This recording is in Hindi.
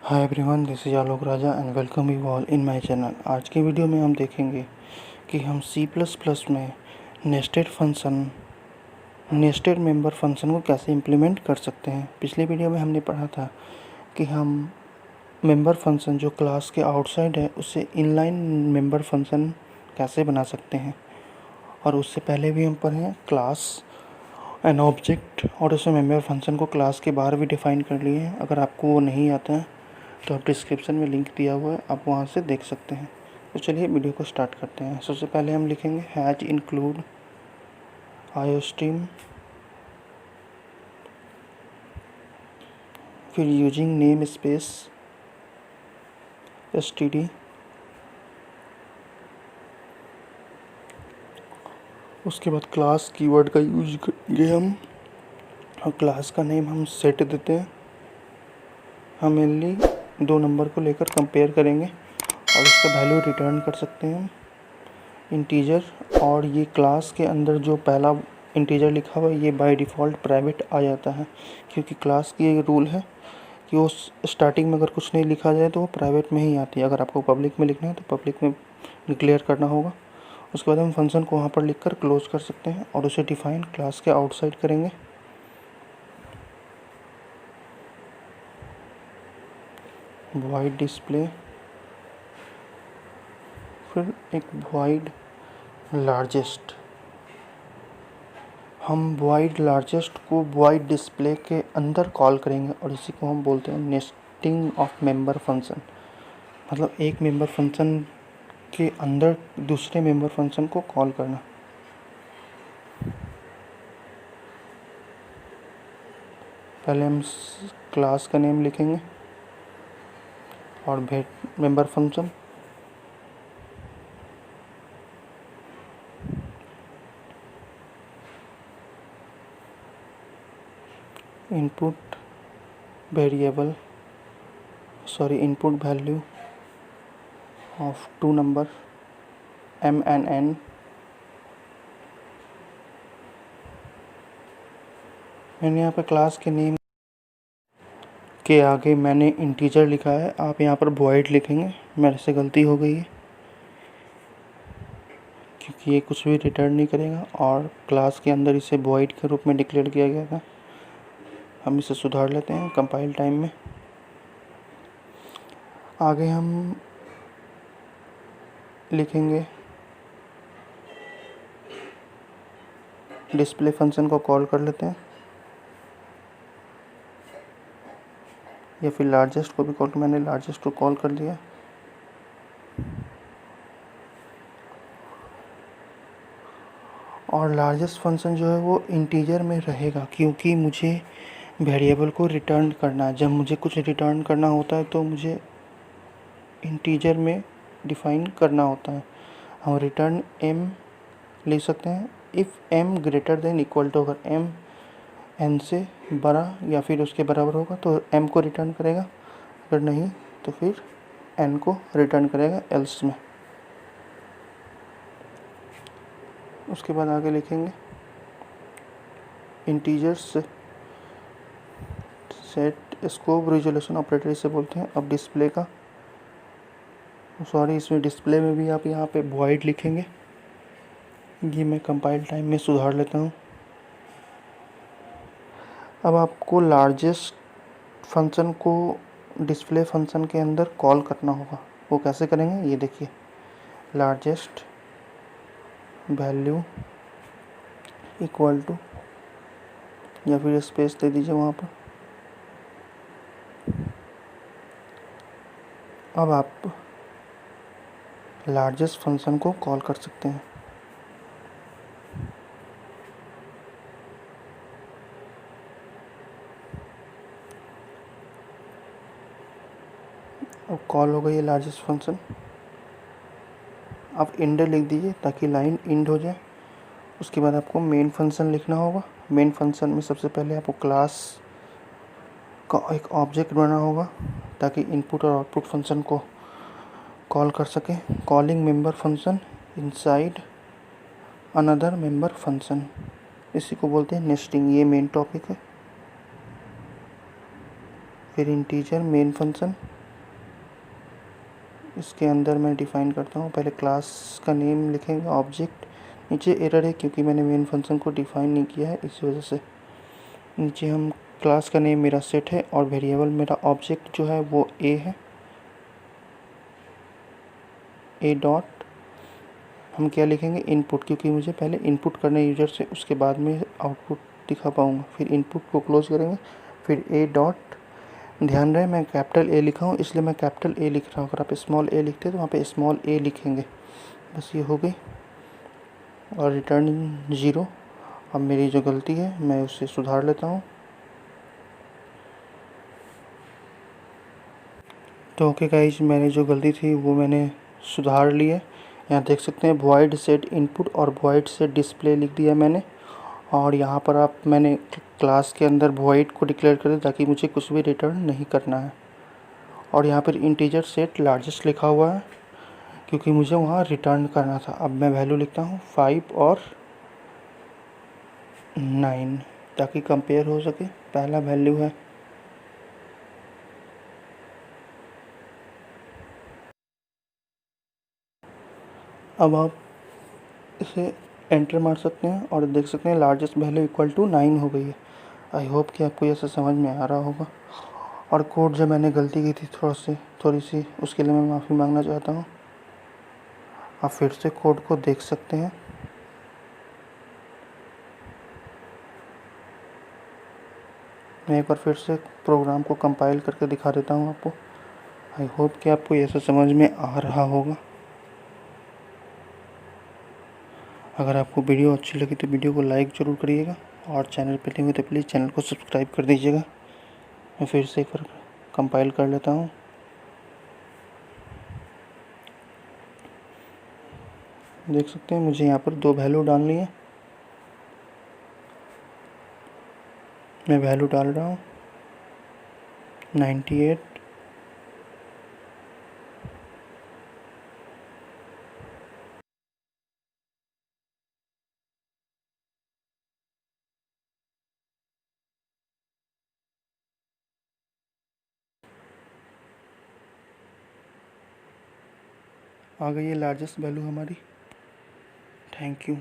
Hi everyone, this is Alok Raja and welcome you all in my channel. आज के वीडियो में हम देखेंगे कि हम C++ में नेस्टेड मेंबर फंक्शन को कैसे इम्प्लीमेंट कर सकते हैं। पिछले वीडियो में हमने पढ़ा था कि हम मेंबर फंक्शन जो क्लास के आउटसाइड है उससे इनलाइन मेंबर फंक्शन कैसे बना सकते हैं, और उससे पहले भी हम पढ़े हैं क्लास एन ऑब्जेक्ट और उसमें मेंबर फंक्शन को क्लास के बाहर भी डिफ़ाइन कर लिए हैं। अगर आपको वो नहीं आता है तो आप डिस्क्रिप्शन में लिंक दिया हुआ है, आप वहाँ से देख सकते हैं। तो चलिए वीडियो को स्टार्ट करते हैं। सबसे पहले हम लिखेंगे हैज इंक्लूड आयोस्ट्रीम, फिर यूजिंग नेम स्पेस std, उसके बाद क्लास कीवर्ड का यूज करेंगे हम, और क्लास का नेम हम सेट देते हैं। हम मेनली 2 नंबर को लेकर कंपेयर करेंगे और उसका वैल्यू रिटर्न कर सकते हैं इंटीजर। और ये क्लास के अंदर जो पहला इंटीजर लिखा हुआ है ये बाय डिफ़ॉल्ट प्राइवेट आ जाता है, क्योंकि क्लास की एक रूल है कि वो स्टार्टिंग में अगर कुछ नहीं लिखा जाए तो वो प्राइवेट में ही आती है। अगर आपको पब्लिक में लिखना है तो पब्लिक में डिक्लेयर करना होगा। उसके बाद हम फंक्शन को वहाँ पर लिखकर क्लोज कर सकते हैं और उसे डिफाइन क्लास के आउटसाइड करेंगे। वॉइड डिस्प्ले, फिर एक वॉइड लार्जेस्ट। हम वॉइड लार्जेस्ट को वॉइड डिस्प्ले के अंदर कॉल करेंगे और इसी को हम बोलते हैं नेस्टिंग ऑफ मेंबर फंक्शन। मतलब एक मेंबर फंक्शन के अंदर दूसरे मेंबर फंक्शन को कॉल करना। पहले हम क्लास का नेम लिखेंगे और member function, input value of 2 number m and n, मैंने यहाँ पे क्लास के नेम के आगे मैंने इंटीजर लिखा है, आप यहाँ पर वॉइड लिखेंगे। मेरे से गलती हो गई है क्योंकि ये कुछ भी रिटर्न नहीं करेगा और क्लास के अंदर इसे वॉइड के रूप में डिक्लेयर किया गया था। हम इसे सुधार लेते हैं कंपाइल टाइम में। आगे हम लिखेंगे डिस्प्ले फंक्शन को कॉल कर लेते हैं, या फिर लार्जेस्ट को भी कॉल, मैंने लार्जेस्ट को कॉल कर दिया। और लार्जेस्ट फंक्शन जो है वो इंटीजर में रहेगा, क्योंकि मुझे वेरिएबल को रिटर्न करना है। जब मुझे कुछ रिटर्न करना होता है तो मुझे इंटीजर में डिफ़ाइन करना होता है। हम रिटर्न m ले सकते हैं if m greater than equal to, अगर m n से बड़ा या फिर उसके बराबर होगा तो m को रिटर्न करेगा, अगर नहीं तो फिर n को रिटर्न करेगा एल्स में। उसके बाद आगे लिखेंगे integers set scope resolution operator इसे बोलते हैं। अब डिस्प्ले का इसमें डिस्प्ले में भी आप यहाँ पे वॉइड लिखेंगे। ये मैं कंपाइल टाइम में सुधार लेता हूँ। अब आपको लार्जेस्ट फंक्शन को डिस्प्ले फंक्शन के अंदर कॉल करना होगा। वो कैसे करेंगे ये देखिए, लार्जेस्ट वैल्यू इक्वल टू, या फिर स्पेस दे दीजिए वहाँ पर। अब आप लार्जेस्ट फंक्शन को कॉल कर सकते हैं। अब कॉल हो गई है लार्जेस्ट फंक्शन। आप इंड लिख दीजिए ताकि लाइन इंड हो जाए। उसके बाद आपको मेन फंक्शन लिखना होगा। मेन फंक्शन में सबसे पहले आपको क्लास का एक ऑब्जेक्ट बनाना होगा ताकि इनपुट और आउटपुट फंक्शन को कॉल कर सके। Calling member function inside another member function, इसी को बोलते हैं नेस्टिंग। ये मेन टॉपिक है। फिर इंटीजर मेन फंक्शन इसके अंदर मैं डिफ़ाइन करता हूँ। पहले क्लास का नेम लिखेंगे, ऑब्जेक्ट, नीचे एरर है क्योंकि मैंने मेन फंक्शन को डिफ़ाइन नहीं किया है, इस वजह से। नीचे हम क्लास का नेम मेरा सेट है और वेरिएबल मेरा ऑब्जेक्ट जो है वो ए है, ए डॉट हम क्या लिखेंगे, इनपुट, क्योंकि मुझे पहले इनपुट करना है यूज़र से, उसके बाद में आउटपुट दिखा पाऊँगा। फिर इनपुट को क्लोज़ करेंगे, फिर ए डॉट, ध्यान रहे मैं कैपिटल ए लिखा हूँ इसलिए मैं कैपिटल ए लिख रहा हूँ। अगर आप स्मॉल ए लिखते तो वहाँ पे स्मॉल ए लिखेंगे। बस ये हो गई और रिटर्न 0। अब मेरी जो गलती है मैं उसे सुधार लेता हूँ। तो ओके गाइस, मैंने जो गलती थी वो मैंने सुधार ली है। यहाँ देख सकते हैं वॉइड सेट इनपुट और वॉइड सेट डिस्प्ले लिख दिया मैंने। और यहाँ पर मैंने क्लास के अंदर वॉइड को डिक्लेयर कर दिया ताकि मुझे कुछ भी रिटर्न नहीं करना है। और यहाँ पर इंटीजर सेट लार्जेस्ट लिखा हुआ है क्योंकि मुझे वहाँ रिटर्न करना था। अब मैं वैल्यू लिखता हूँ 5 और 9 ताकि कंपेयर हो सके। पहला वैल्यू है अब आप इसे एंटर मार सकते हैं और देख सकते हैं लार्जेस्ट वैल्यू इक्वल टू 9 हो गई है। आई होप कि आपको ये सब समझ में आ रहा होगा। और कोड जो मैंने गलती की थी थोड़ी सी, उसके लिए मैं माफ़ी मांगना चाहता हूँ। आप फिर से कोड को देख सकते हैं। मैं एक बार फिर से प्रोग्राम को कंपाइल करके दिखा देता हूँ आपको। आई होप कि आपको ये सब समझ में आ रहा होगा। अगर आपको वीडियो अच्छी लगी तो वीडियो को लाइक ज़रूर करिएगा और चैनल पर नए हो तो प्लीज़ चैनल को सब्सक्राइब कर दीजिएगा। मैं फिर से एक बार कंपाइल कर लेता हूँ। देख सकते हैं मुझे यहाँ पर 2 वैल्यू डालनी है। मैं वैल्यू डाल रहा हूँ 98। आ गई है लार्जेस्ट वैल्यू हमारी। Thank you.